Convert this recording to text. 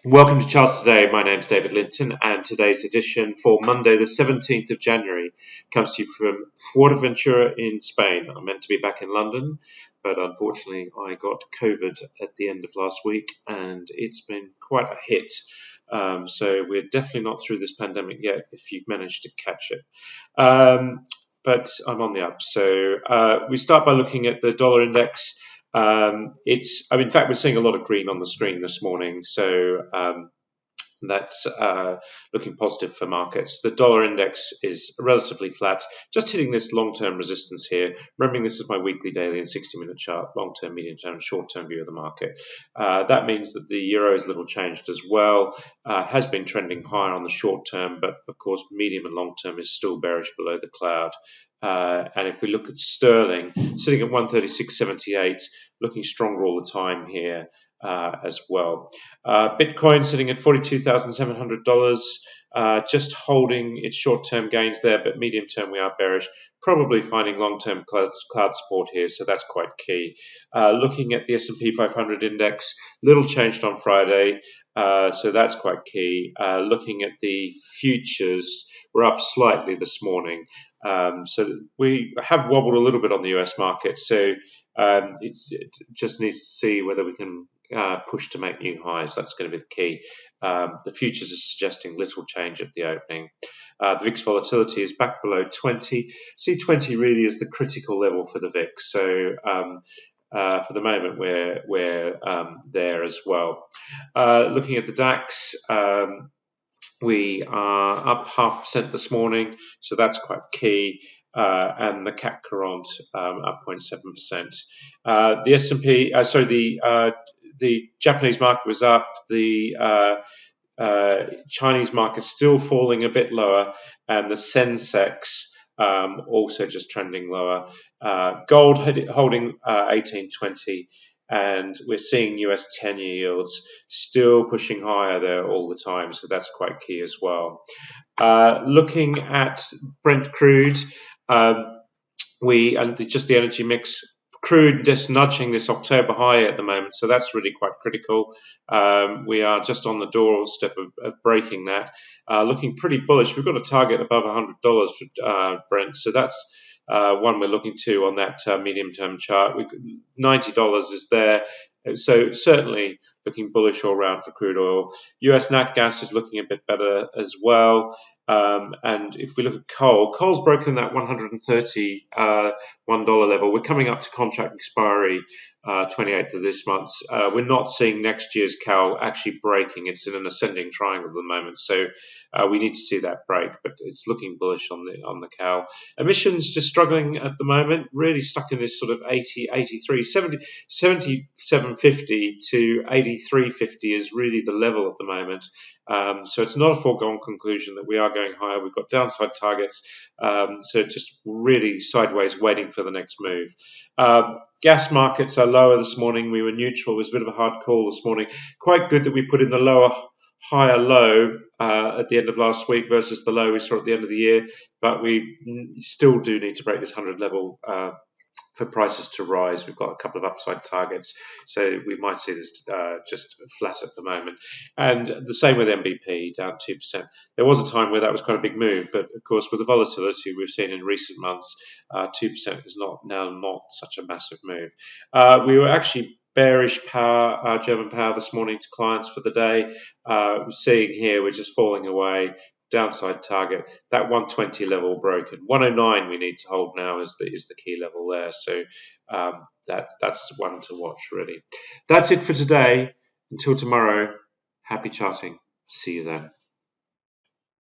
Welcome to Charts Today. My name's David Linton, and today's edition for Monday, the 17th of January, comes to you from Fuerteventura in Spain. I'm meant to be back in London, but unfortunately, I got COVID at the end of last week, and it's been quite a hit. So we're definitely not through this pandemic yet, if you've managed to catch it. But I'm on the up. So we start by looking at the dollar index. In fact, we're seeing a lot of green on the screen this morning, so that's looking positive for markets. The dollar index is relatively flat, just hitting this long-term resistance here. Remembering this is my weekly, daily, and 60-minute chart, long-term, medium-term, short-term view of the market. That means that the euro is a little changed as well. Has been trending higher on the short term, but of course, medium and long-term is still bearish below the cloud. And if we look at sterling, sitting at 136.78, looking stronger all the time here as well. Bitcoin sitting at $42,700, just holding its short-term gains there, but medium-term we are bearish, probably finding long-term cloud support here, so that's quite key. Looking at the S&P 500 index, little changed on Friday, so that's quite key. Looking at the futures, we're up slightly this morning. So we have wobbled a little bit on the US market, so it just needs to see whether we can push to make new highs. That's going to be the key. The futures are suggesting little change at the opening. The VIX volatility is back below 20. See, 20 really is the critical level for the VIX. So for the moment, we're there as well. Looking at the DAX. We are up 0.5% this morning, so that's quite key. And the CAC Quarante up 0.7%. The S&P, the Japanese market was up. The Chinese market still falling a bit lower, and the Sensex also just trending lower. Gold holding 1820. And we're seeing US 10-year yields still pushing higher there all the time, so that's quite key as well. Looking at Brent crude, just the energy mix. Crude just nudging this October high at the moment, so that's really quite critical. We are just on the doorstep of breaking that. Looking pretty bullish. We've got a target above $100 for Brent, so that's one we're looking to on that medium-term chart. $90 is there, so certainly looking bullish all around for crude oil. US nat gas is looking a bit better as well. And if we look at coal's broken that $131 level. We're coming up to contract expiry 28th of this month. We're not seeing next year's coal actually breaking. It's in an ascending triangle at the moment, so we need to see that break, but it's looking bullish on the coal. Emissions just struggling at the moment, really stuck in this sort of 80, 83, 70, 77.50 to 83.50 is really the level at the moment. So it's not a foregone conclusion that we are going higher. We've got downside targets, so just really sideways waiting for the next move. Gas markets are lower this morning. We were neutral. It was a bit of a hard call this morning. Quite good that we put in the higher low at the end of last week versus the low we saw at the end of the year, but we still do need to break this 100 level for prices to rise. We've got a couple of upside targets, so we might see this just flat at the moment. And the same with MBP, down 2%. There was a time where that was quite a big move, but of course with the volatility we've seen in recent months, 2% is not such a massive move. We were actually bearish power, German power this morning to clients for the day. We're seeing here we're just falling away. Downside target, that 120 level broken. 109 we need to hold now is the key level there. So that's one to watch really. That's it for today. Until tomorrow, happy charting. See you then.